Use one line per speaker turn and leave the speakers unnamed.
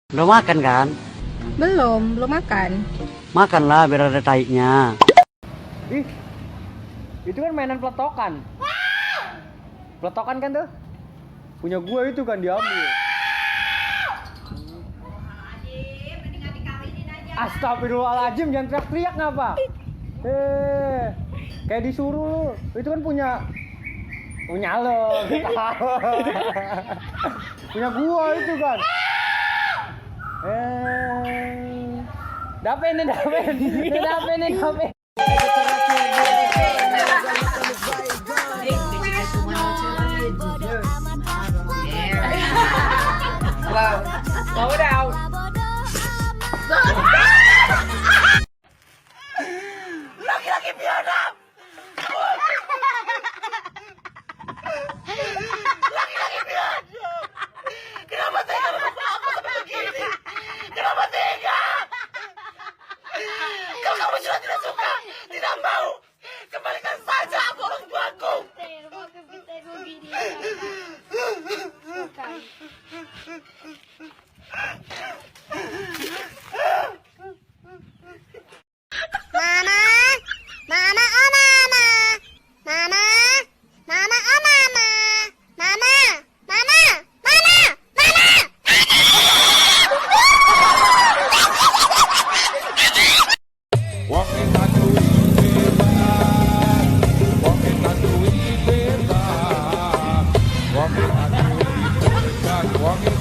Belum makan kan?
Belum makan.
Makanlah biar ada taiknya.
Ih, itu kan mainan peletokan. Peletokan kan tuh? Punya gua itu kan diambil. Astagfirullahaladzim, jangan teriak-teriak ngapa? Kayak disuruh lu. Itu kan punya lo. Punya gua itu kan. Dapen. Wow, slow down. Laki-laki pianam. Laki-laki pianam. Kenapa tega aku sampai begini? Kenapa tega? Kalau kamu sudah tidak suka, tidak mau, kembalikan saja aku orang tuaku.
Walking